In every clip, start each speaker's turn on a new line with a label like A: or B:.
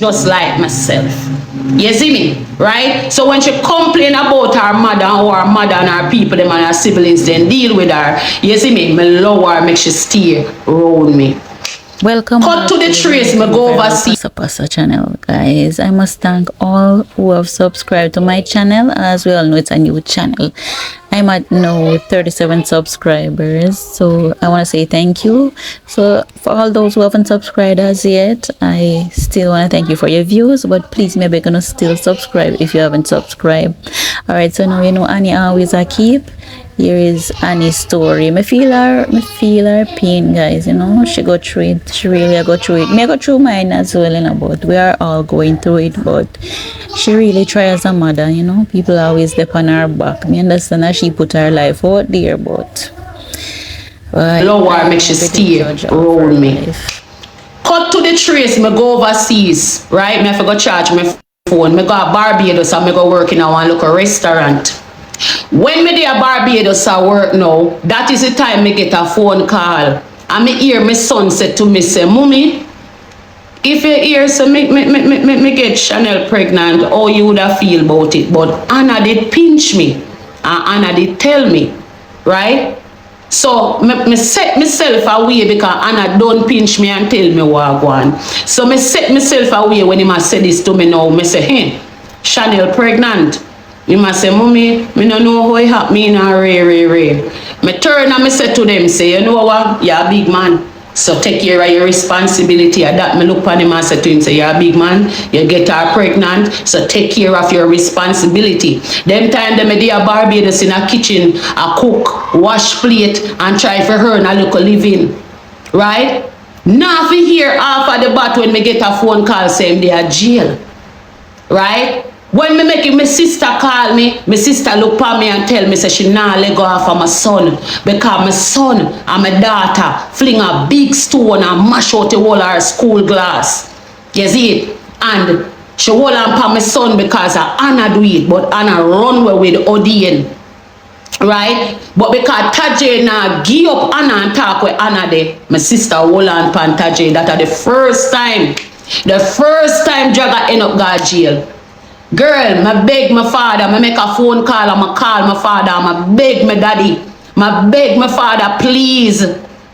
A: just like myself. You see me? Right? So when she complain about her mother or her mother and her people, them and her siblings, then deal with her. You see me? Me lower her, make she stay around me.
B: Welcome
A: cut to the trace, me go overseas.
B: Pasa channel, guys. I must thank all who have subscribed to my channel. As we all know, it's a new channel. I'm at now 37 subscribers, so I want to say thank you. So for all those who haven't subscribed as yet, I still want to thank you for your views, but please maybe gonna still subscribe if you haven't subscribed. All right, so now you know Annie always a keep. Here is Annie's story. Me feel her pain, guys. You know, she go through it. She really go through it. Me go through mine as well, you know, but we are all going through it. But she really tries as a mother, you know. People always step on her back. Me understand that she put her life out there, but
A: lower make she stay around me. Cut to the trace, me go overseas, right? Me have to go charge my phone. Me go to Barbados and me go work in a one local restaurant. When me there Barbados I work now, that is the time me get a phone call. And me hear my son say to me, say, Mommy, if you hear so me get Shanell pregnant, how you would have feel about it? But Anna did pinch me. And Anna did tell me, right? So me set myself away because Anna don't pinch me and tell me what I want. So me set myself away when he must say this to me now. Me say, hey, Shanell pregnant. You must say, Mommy, me don't know how it happened in a ray. Me turn and me say to them, say, you know what, you're a big man. So take care of your responsibility. And that me look on him and say to him, say, you're a big man, you get her pregnant, so take care of your responsibility. Them time them dey a Barbados in a kitchen, a cook, wash plate, and try for her and a look a living. Right? Now fi hear half of the bat when me get a phone call saying they are jail. Right? When me make it, my sister call me, my sister look at me and tell me, say she nah let go off of my son. Because my son and my daughter fling a big stone and mash out the whole of her school glass. You see it? And she hold on for my son because Anna do it, but Anna run away with Odin. Right? But because Tajay now give up Anna and talk with Anna there, my sister hold on for Tajay. That is the first time Jaga end up got jail. Girl, I beg my father, I make a phone call, I call my father, I beg my daddy, I beg my father, please,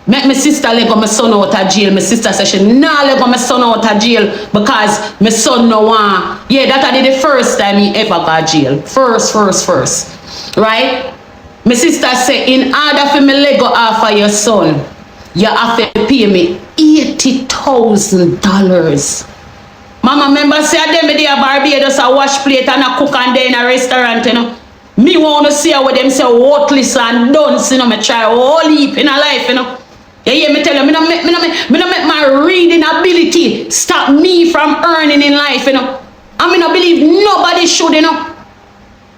A: make my sister let go my son out of jail. My sister said she nah let go my son out of jail because my son no want. Yeah, that is the first time he ever got jail. First. Right? My sister said, in order for me let go off of your son, you have to pay me $80,000. Mama remember say I them there Barbados a wash plate and a cook and they in a restaurant, you know. Me want to see how them say worthless and dunce, you know, me try all heap in a life, you know. You hear me tell you, me no make my reading ability stop me from earning in life, you know. And me no believe nobody should, you know.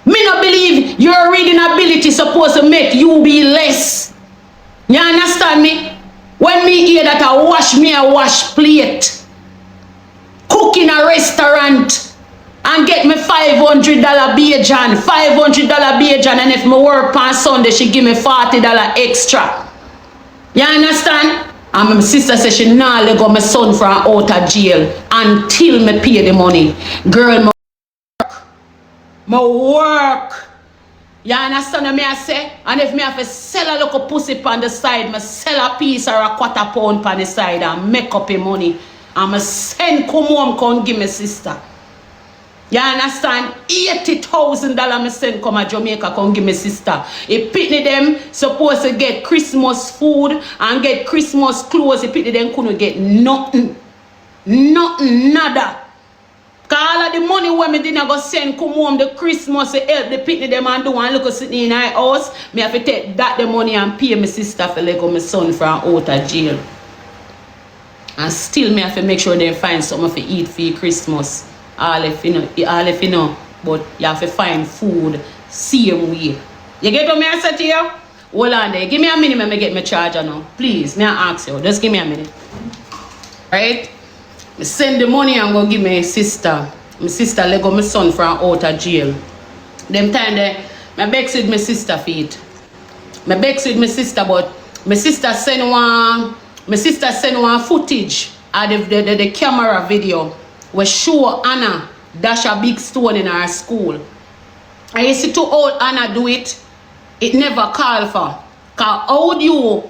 A: Me no believe your reading ability supposed to make you be less. You understand me? When me hear that I wash plate, cook in a restaurant and get me $500 Bajan, and if me work on Sunday, she give me $40 extra. You understand? And my sister says she nah let go my son from out of jail until me pay the money. Girl, my work. You understand what me I say? And if me have to sell a little pussy on the side, me sell a piece or a quarter pound on the side and make up the money. I'm send come home, come give me sister. You understand? $80,000 me send come to Jamaica, come give me sister. If pitney them supposed to get Christmas food and get Christmas clothes, if pitney them couldn't get nothing. Nada. Cause all of the money when me didn't go send come home the Christmas to help the pitney them and do and look sitting in our house, me have to take that the money and pay my sister for let go my son from out of jail. And still me have to make sure they find something to eat for Christmas. All if you know, but you have to find food same way. You get what me I say to you? Hold on there. Give me a minute, me get my charger now. Please, me I ask you. Just give me a minute. Right? Me send the money and go give my sister. My sister let go my son from out of jail. Them time there, me bex with my sister feet. Me bex with my sister, but my sister send one footage of the camera video we show Anna dash a big stone in our school. And you see to old Anna do it, it never call for. Cause how do you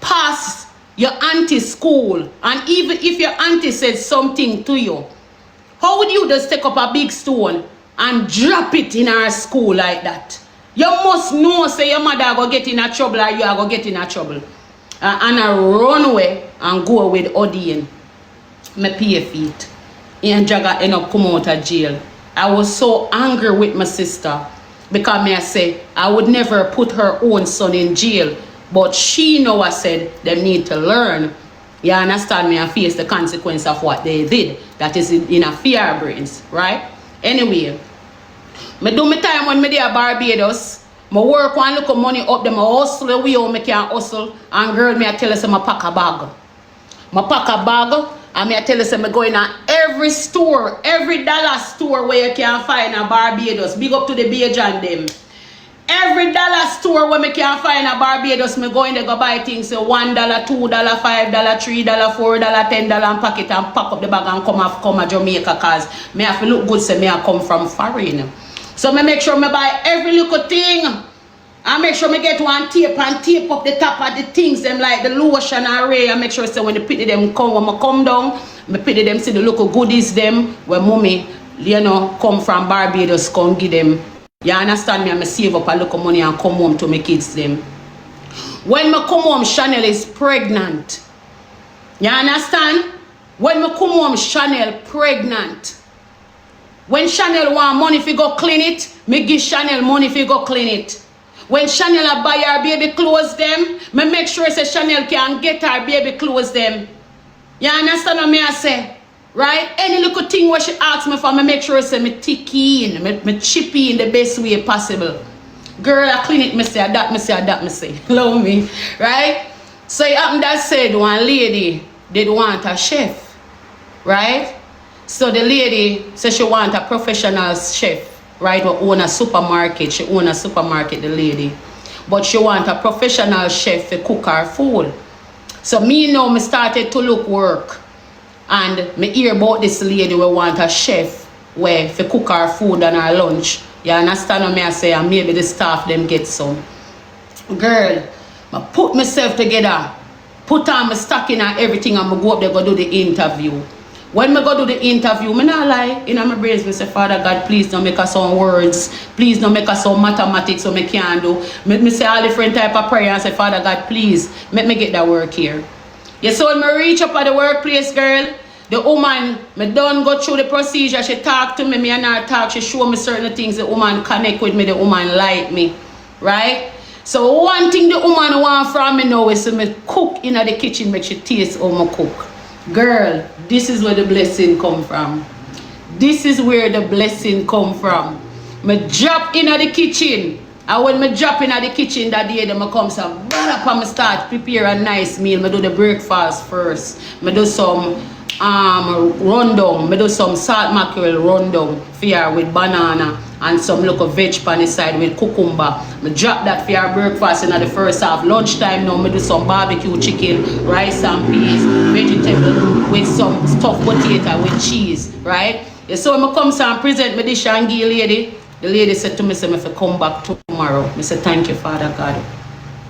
A: pass your auntie school, and even if your auntie said something to you, how would you just take up a big stone and drop it in our school like that? You must know, say your mother go get in a trouble or you are go get in a trouble. And I run away and go with Odin. My pay feet. And Jaga end up come out of jail. I was so angry with my sister because I say I would never put her own son in jail. But she know I said they need to learn. You understand me? And face the consequence of what they did. That is in a fear brains, right? Anyway, me do my time when me there Barbados. I work and look money up them. I hustle the way how I can hustle. And girl, me I tell us I pack a bag. I pack a bag and me I tell us I go in every store, every dollar store where you can find a Barbados. Big up to the Bajan them. Every dollar store where me can find a Barbados, me go in there go buy things. So $1, $2, $5, $3, $4, $10 and pack it and pack up the bag and come a Jamaica cause me have to look good so me I come from foreign. So me make sure me buy every little thing. I make sure me get one tape and tape up the top of the things them like the lotion array. I make sure so when the pity them come, when I come down, me pity them see the little goodies them where mommy, you know, come from Barbados, come give them. You understand me? I save up a little money and come home to my kids them. When I come home, Shanell is pregnant. You understand? When I come home, Shanell pregnant. When Shanell want money if you go clean it, me give Shanell money if you go clean it. When Shanell buy her baby clothes them, me make sure say Shanell can get her baby clothes them. You understand what me I say? Right? Any little thing where she asks me for, me make sure say me tick in, me chip in the best way possible. Girl, I clean it, me say that, me say that, me say. Love me. Right? So it happened that said one lady did want a chef. Right? So the lady said she want a professional chef. Right? Who own a supermarket. She own a supermarket, the lady. But she want a professional chef to cook her food. So me now, me started to look work. And me hear about this lady who want a chef where to cook her food and her lunch. You understand what I say? And maybe the staff them get some. Girl, I put myself together, put on my stocking and everything, and I go up there go do the interview. When I go do the interview, I not lie. In my brains, I say, Father God, please don't make us some words. Please don't make us some mathematics so I can't do. I say all different type of prayer and say, Father God, please, make me get that work here. You saw when I reach up at the workplace, girl, the woman, me done go through the procedure, she talk to me and her talk, she show me certain things, the woman connect with me, the woman like me, right? So one thing the woman want from me now is to me cook in the kitchen, make she taste how I cook. Girl, this is where the blessing come from. This is where the blessing come from. Me drop in the kitchen. And when me drop in the kitchen that day, I come some bad up and me start prepare a nice meal. Me do the breakfast first. Me do some rundown. Me do some salt mackerel rundown for her with banana and some little veg pan side with cucumber. Me drop that for her breakfast in the first half. Lunchtime now, me do some barbecue chicken, rice and peas, vegetable with some stuffed potato with cheese, right? So when I come and present me dish and give lady, the lady said to me, say, if I come back tomorrow, I said, thank you, Father God.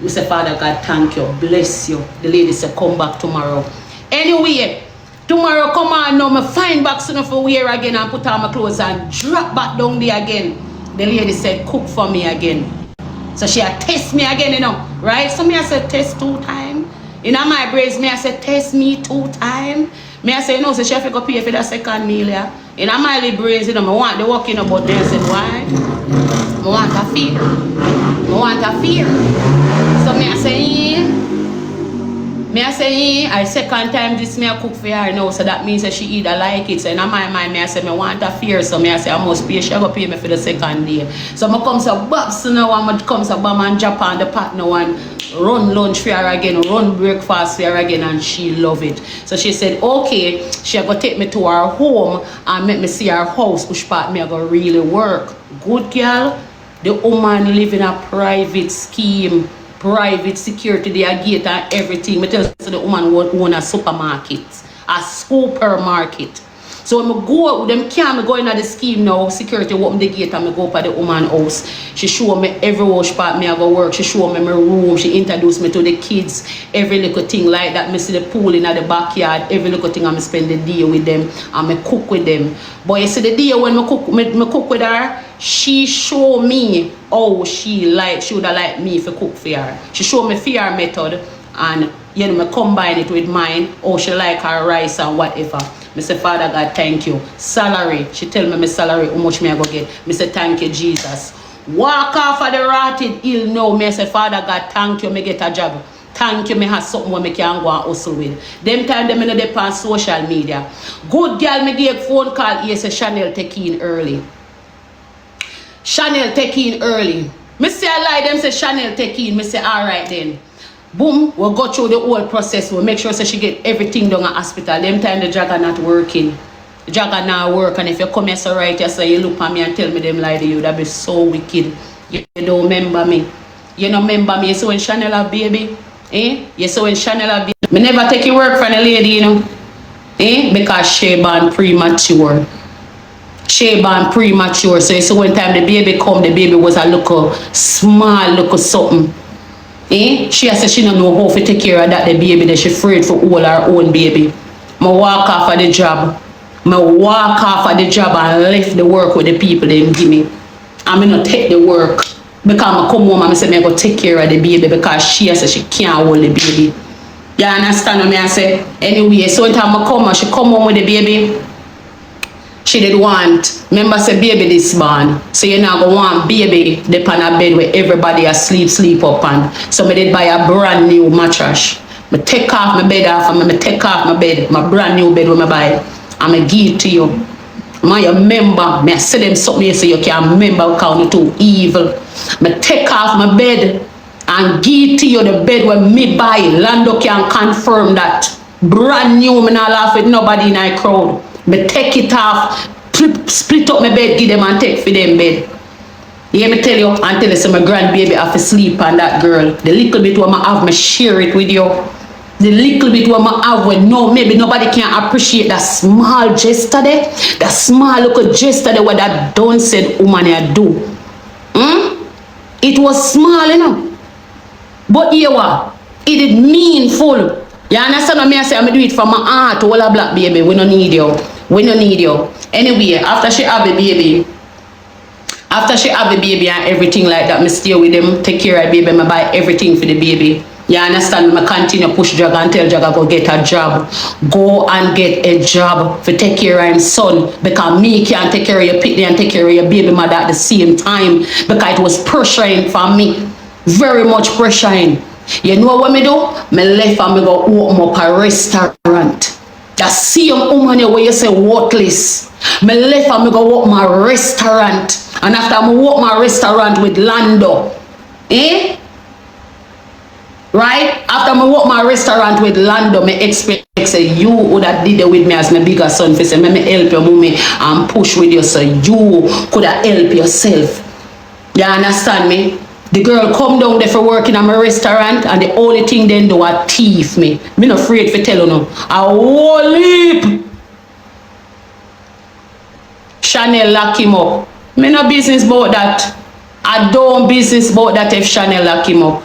A: I said, Father God, thank you, bless you. The lady said, come back tomorrow. Anyway, tomorrow come on now, I find back soon for wear again and put on my clothes and drop back down there again. The lady said, cook for me again. So she had test me again, you know, right? So me I said, test 2 times. In my braids, me I said, test me 2 times. Me I say, you know, so she have to go pay for the second meal, yeah. In my little brains, you know, I want the walking about there. I said, why? I want a fear. I want a fear. So me I say, yeah. Me I say, yeah. I second time this me I cook for her now. So that means that she either like it. So in my mind, me I say, I want a fear. So me I say, I must pay. She go pay me for the second day. So I come to Bobs now. I come to Bam and Japan, the partner one. Run lunch for her again, run breakfast for her again, and she love it. So she said, okay, she go take me to her home and make me see her house, which part me go really work. Good girl, the woman live in a private scheme, private security, the gate and everything. Me tell you, so the woman own a supermarket, a supermarket. So when I go, them can't go in the scheme now, security open the gate and I go up at the woman house. She show me every wash part me I go work. She show me my room. She introduce me to the kids. Every little thing like that. Me see the pool in the backyard. Every little thing I spend the day with them and I cook with them. But you see the day when I cook with her, she show me how she would have liked me if I cook for her. She show me fear method and you know, I combine it with mine, or she like her rice and whatever. I say, Father God, thank you. Salary, she tell me my salary, how much me I go get. I say, thank you, Jesus. Walk off of the rotted hill now. I say, Father God, thank you, me get a job. Thank you, me have something where me can go and hustle with. Them time them in the on social media. Good girl, me give phone call, yes, Shanell take in early. Shanell take in early. Me say I lie, them say Shanell take in. Me say, alright then. Boom, we'll go through the whole process. We'll make sure so she get everything done at hospital. Them time the Jaga not working. The Jaga not work. And if you come here so right, you say you look at me and tell me them lie to you. That be so wicked. You don't remember me. You don't remember me. You saw when Shanell have baby. You saw when Shanell have baby. Me never take you work from a lady, you know. Because she born premature. She born premature. So you see when time the baby come, the baby was a little small, little something. She said she don't know how to take care of that the baby that she afraid for all her own baby. I walk off of the job. I walk off of the job and left the work with the people they give me. I'm not take the work because I come home and I say I go take care of the baby because she said she can't hold the baby. You understand what I say? Anyway, so when time I come, she come home with the baby. She did want, remember say baby this born. So you now go want baby dip on a bed where everybody sleep up on. So I did buy a brand new mattress. I take off my bed off and I take off my bed, my brand new bed when I buy it. And I give it to you. Man, you remember, I say them something so you can remember because you're too evil. I take off my bed and give it to you the bed where me buy. Lando can confirm that. Brand new, I not laugh with nobody in my crowd. Me take it off, split up my bed, give them and take for them bed. You hear me tell you, until I say my grandbaby have to sleep on that girl. The little bit what I have, me share it with you. The little bit what I have, when no, maybe nobody can appreciate that small gesture there. That small little gesture there what that don't said woman here do. It was small, you know. But here what? It is meaningful. You understand what I say? I'm do it for my heart, all a black baby. We don't need you. We don't need you. Anyway, after she have a baby, and everything like that, I stay with them, take care of the baby, I buy everything for the baby. You understand? I continue push Jaga and tell Jaga go get a job. Go and get a job for take care of his son. Because me can't take care of your picnic and take care of your baby mother at the same time. Because it was pressuring for me. Very much pressuring. You know what me do? Me left and me go open up a restaurant. That same woman where you say worthless. Me left and me go open a restaurant. And after me open my restaurant with Lando. Right? After me open my restaurant with Lando, me expect say you would have did it with me as my bigger son. For say me help your mommy and push with you so you could have help yourself. You understand me? The girl come down there for working at my restaurant and the only thing then do a thief me. Me not afraid for tell you no. A whole heap. Shanell lock him up. Me no business about that. I don't business about that if Shanell lock him up.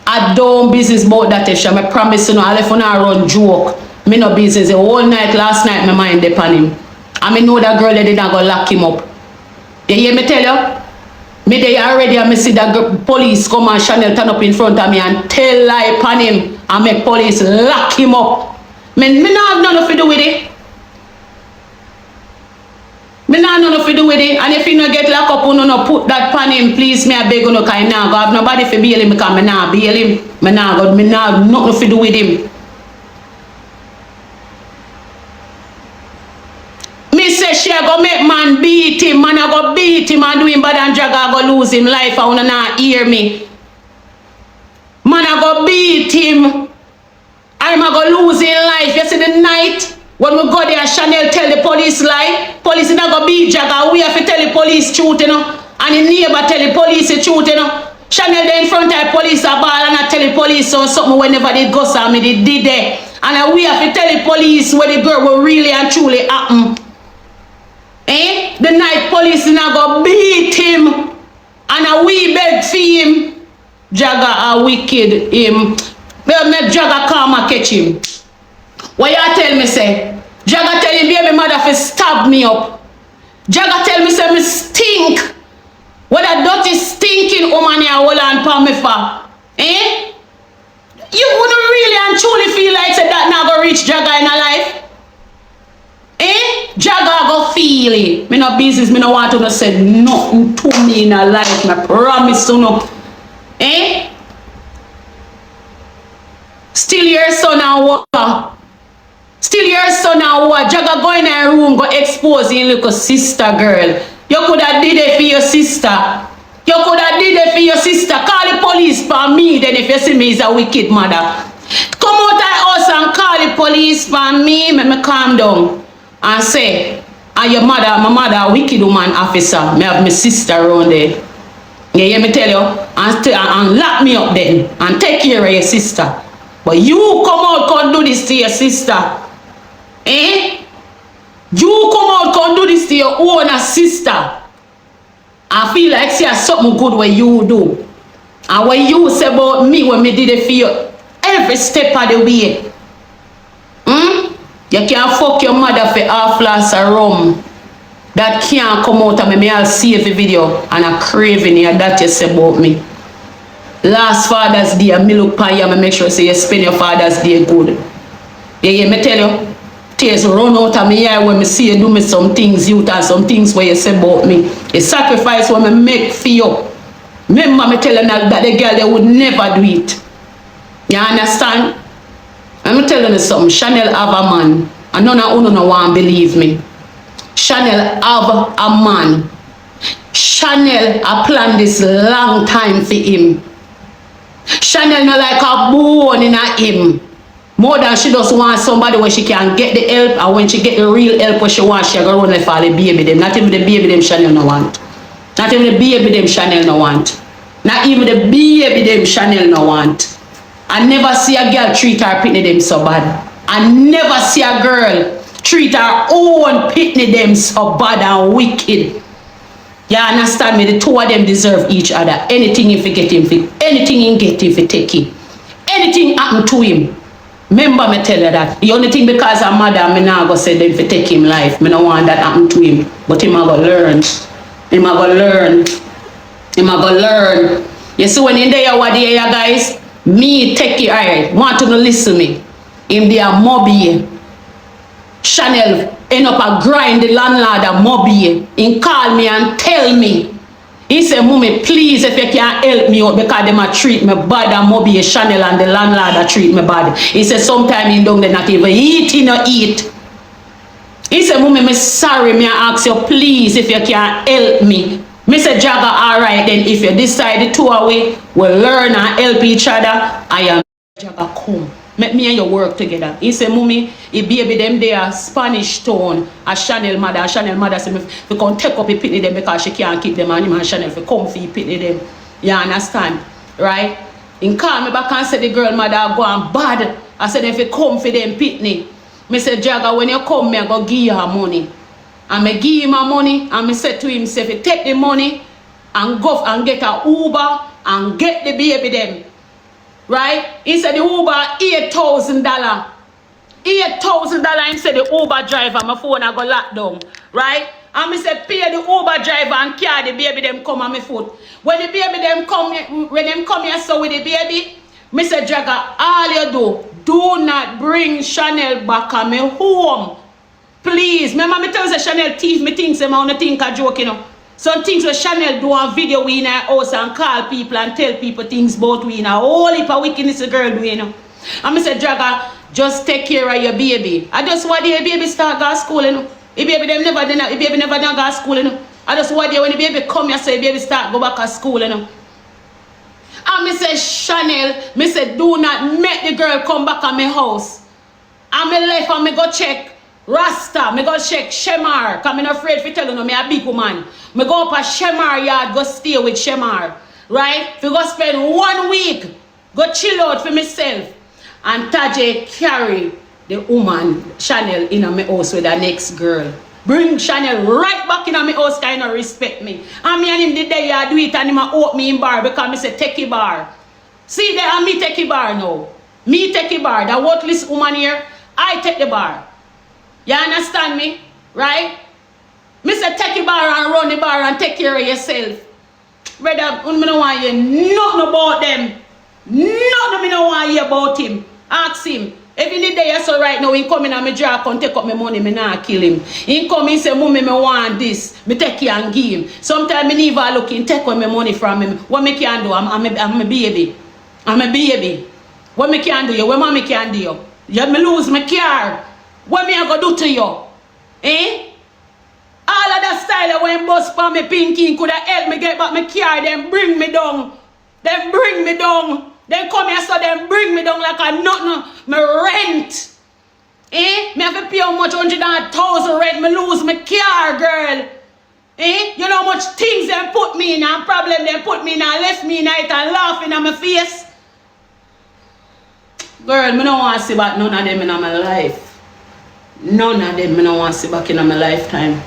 A: I don't business about that if Shanell. I promise you no, I left on a run joke. Me no business. The whole night last night my mind upon him. And me know that girl that didn't go lock him up. You hear me tell you? Me they already and me see that police come and Shanell turn up in front of me and tell lie upon him and make police lock him up. Me not have nothing to do with it. Me not have nothing to do with it. And if you no get locked up, you no put that upon him, please me I beg you no kind now go have nobody for bail him because me not bail him. Me not have nothing to do with him. Me say she go make man beat him, man I go beat him and do him bad and Jaga go lose him life and you not hear me. Man I go beat him. I'm go lose him life. You see the night when we go there Shanell tell the police lie. Police not go beat Jaga. We have to tell the police truth, you know. And the neighbor tell the police the truth, you know. Shanell there in front of the police a ball and I tell the police or something whenever they go me they did there. And we have to tell the police where the girl will really and truly happen. Eh? The night police now go beat him. And we beg for him. Jaga a wicked him. But make Jaga come and catch him. What you tell me say? Jaga tell him baby mother fi stab me up. Jaga tell me say me stink. What a dirty stinking woman here hold on for me for. Eh? You wouldn't really and truly feel like say that now go reach Jaga in a life? Eh? Jaga go feel it. Me no business, me no want to no say nothing to me in a life. Me promise you no. Eh? Still your son and what? Still your son and what? Jaga go in a room, go expose your little sister girl. You could have did it for your sister. You could have did it for your sister. Call the police for me then if you see me is a wicked mother. Come out of the house and call the police for me. Make me calm down. And say, and your mother, my mother, a wicked woman officer. Me have my sister around there. You hear me tell you? And lock me up then. And take care of your sister. But you come out, can't do this to your sister. Eh? You come out, can't do this to your own sister. I feel like see something good what you do. And what you say about me when me did it for you every step of the way. You can't fuck your mother for half glass of rum. That can't come out of me. I'll save the video and a craving here that you say about me. Last Father's Day, me look for you and make sure say you spend your Father's Day good. You hear me tell you? Tears run out of me here when me see you do me some things, you and some things where you say about me. A sacrifice when me make for you. Remember me telling that the girl they would never do it. You understand? I'm telling you something. Shanell have a man. And none of you no want believe me. Shanell have a man. Shanell a plan this long time for him. Shanell not like a bone in a him. More than she just want somebody where she can get the help, and when she get the real help what she wants, she go run like for the baby them. Not even the baby them Shanell no want. Not even the baby them Shanell no want. Not even the baby them Shanell no want. I never see a girl treat her pitney them so bad. I never see a girl treat her own pitney them so bad and wicked. You understand me? The two of them deserve each other. Anything if you get him, anything you get if you take him. Anything happen to him. Remember me tell you that. The only thing because I'm mother, me now go say them if you take him life. Me no want that happen to him. But him a go learn. Him a go learn. Him a go learn. You see when in there what there guys? Me take it, alright, want to listen me. Him there mobby. Shanell end up a grind the landlord a mobby. He call me and tell me. He say, Mommy, please if you can help me out because them a treat me bad and mobby Shanell and the landlord a treat me bad. He say sometimes he don't they not even eat, he no eat. He say, Mommy, me sorry, me ask you please if you can help me. Me say Jaga, alright then if you decide the two away, we'll learn and help each other. I am Jaga come. Make me and you work together. He say, Mommy, he baby them there Spanish town. A Shanell mother say me we can take up a pitney them because she can't keep them and him and Shanell for come for pitney them. You understand? Right? He call me back and say the girl mother go and bad. I said if you come for them pitney. Me say Jaga when you come me I go give you her money. And me give him my money and me said to him, say, if you take the money and go and get a Uber and get the baby them. Right? He said the Uber $8,000. $8,000 he said the Uber driver, my phone I go lock down. Right? And me said pay the Uber driver and carry the baby them come on my foot. When the baby them come here so with the baby, me said Jaga, all you do not bring Shanell back on me home. Please, remember me tell you Shanell thief me things them I wanna think a joke, you know. Some things where Shanell do a video we in our house and call people and tell people things about we in a whole heap of wickedness a girl do, you know. And me say Jaga, just take care of your baby. I just want the baby start go to school, you know. The baby them never done go to school, you know. I just want when the baby come here say baby start go back to school, you know. And me say Shanell, me say do not make the girl come back at my house. And me left and me go check Rasta, me go check Shemar, cause me not afraid to tell you no, me a big woman. Me go up a Shemar yard, go stay with Shemar. Right? If you go spend 1 week, go chill out for myself. And Taje carry the woman, Shanell, in my house with the next girl. Bring Shanell right back in my house kind of respect me. And me and him the day I do it and him open me in bar because me say take a bar. See there and me take a bar now. Me take a bar. The worthless woman here, I take the bar. You understand me? Right? Me say take a bar and run the bar and take care of yourself. Brother, I don't want to hear nothing about them. Nothing I don't want to hear about him. Ask him. Every day so right now, he come in and me drop and take up my money, me not kill him. He come in and say, Mommy, me want this. Me take it and give him. Sometimes me never look in, take away my money from him. What me can do? I'm a baby. I'm a baby. What me can do you? What mommy can do you? You me lose my car. What me I go do to you? Eh? All of that style when bus for me pinky could have helped me get back my car, then bring me down. Then bring me down. Then come here so then bring me down like a nothing. Me rent. Eh? Me have to pay how much 100,000 rent. Me lose my car, girl. Eh? You know how much things they put me in and problem they put me in and left me in it and laughing at my face. Girl, me don't want to see back none of them in my life. None of them me don't want to see back in my lifetime.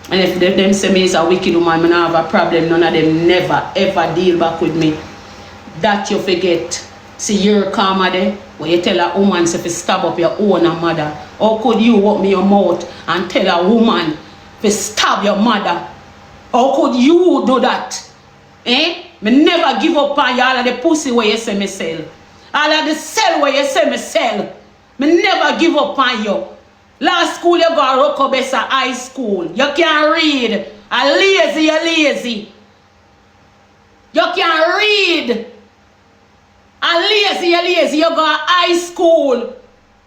A: And if them say me is a wicked woman, me don't have a problem. None of them never ever deal back with me. That you forget. See your karma there, where you tell a woman if you stab up your own mother. How could you open your mouth and tell a woman to stab your mother? How could you do that? Eh? Me never give up on you all of the pussy where you say me sell. All of the sell where you say me sell. Me never give up on you. Last school you go to Rokobesa High School. You can't read. A lazy, you lazy. You can't read. A lazy, you lazy. You go to high school.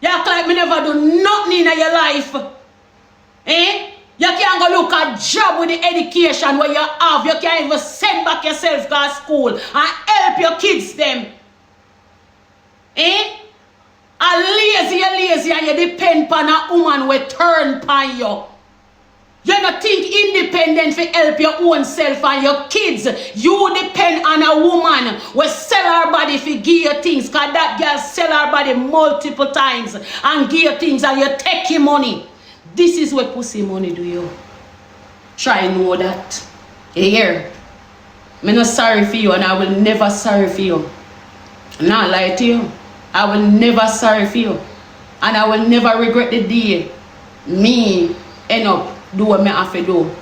A: You act like me never do nothing in your life. Eh? You can't go look at job with the education where you have. You can't even send back yourself to school and help your kids them. Eh? A lazy, and you depend on a woman will turn upon you. You don't think independent for help your own self and your kids. You depend on a woman will sell her body for give you things. Because that girl sell her body multiple times and give you things and you take your money. This is what pussy money do you. Try and know that. You hear? I'm not sorry for you and I will never sorry for you. I'm not lie to you. I will never sorry for you. And I will never regret the day me end up do what I have to do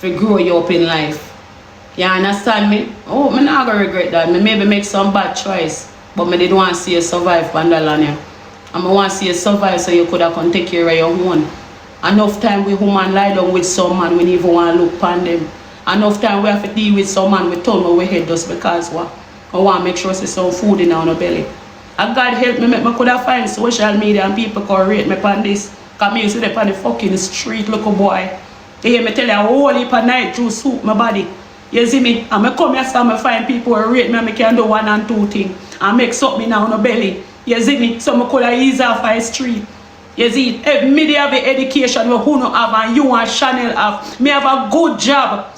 A: to grow you up in life. You understand me? Oh, I'm not going to regret that. I maybe make some bad choice. But I didn't want to see you survive, Pandalania. And I want to see you survive so you could have come take care of your own. Enough time we woman lie down with some man we even want to look upon them. Enough time we have to deal with some man we turn our head just because what? I want to make sure there's some food in our belly. And God help me, make me could have find social media and people can rate me upon this. Because me used to be on the fucking street, look a boy. You hear me tell you a whole heap of night juice soup my body. You see me? And I come here so I find people who rate me and I can do 1 and 2 things. And make something now on the belly. You see me? So I could have ease off the street. You see, if me have the education we who not have and you and Shanell have, me have a good job.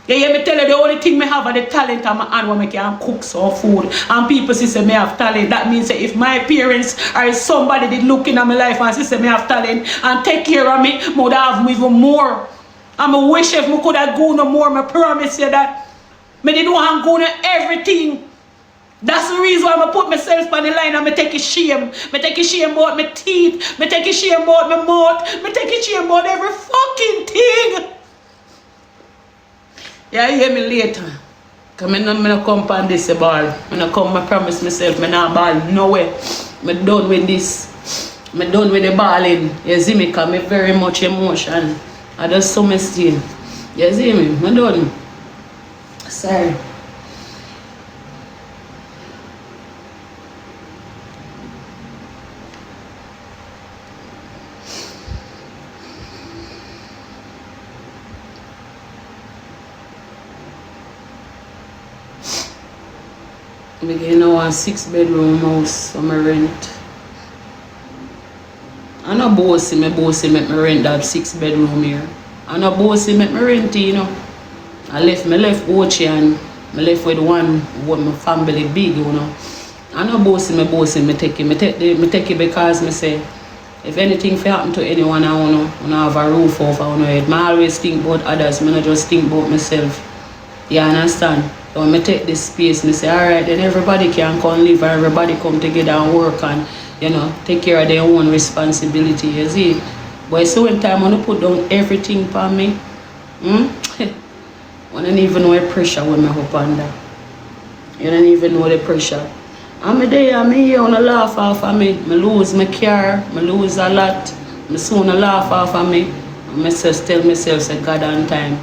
A: You hear me tell you the only thing me have is the talent in my hand when I can cook some food. And people say me have talent. That means if my parents or somebody did look in my life and say me have talent and take care of me, I would have even more. And I wish if I could have gone no more, I promise you that. I didn't want to go to everything. That's the reason why I put myself on the line and I take a shame. I take a shame about my teeth. I take a shame about my mouth. I take a shame about every fucking thing. Yeah, you hear me later. Because I don't come on this ball. I don't come, I promise myself, I don't ball nowhere. I'm done with this. I'm done with the balling. You see me, because I'm very much emotion. I just so still. You see me? I'm done. Sorry. I get now a 6-bedroom house for my rent. I know bossy make me rent that 6-bedroom here. I know bossy make me rent, you know. I left Ochi and I left with one with my family big, you know. I know bossy me take it. Me take it because me say if anything fi happen to anyone I wanna have a roof over our head. I always think about others, I not just think about myself. You understand? So when I take this space, I say, alright, then everybody can come live and everybody come together and work and, you know, take care of their own responsibility, you see. But so when time I put down everything for me, I don't even know the pressure when I up under. You don't even know the pressure. I'm here, on a laugh off of me. I lose my car, I lose a lot. I soon laugh off of me. And I just tell myself, say, God on time.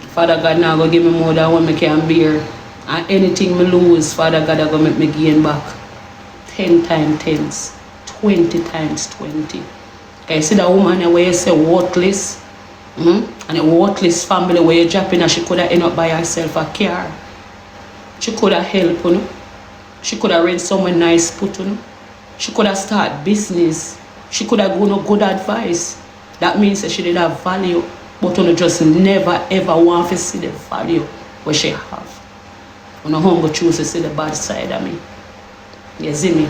A: Father God now go give me more than what I can bear. And anything I lose, Father God go make me gain back. 10 times 10s, 20 times 20. Okay, see that woman where you say worthless? And a worthless family where you're dropping her, she could have end up by herself a car. She could have helped, you know. She could have rent somewhere nice put, you know. She could have started business. She could have given good advice. That means that she did have value. But you just never ever want to see the value what she have. You know, hunger choose to see the bad side of me. You see me?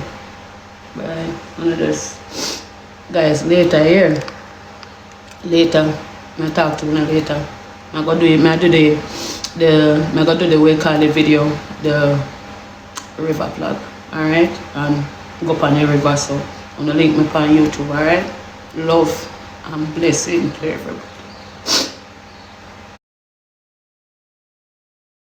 A: But one of those guys later here. Later, I talk to you later. I go do it. I go do the way call the video, the river vlog. Alright? And go up on the river, so I'm gonna link me on YouTube, alright? Love and blessing to everybody.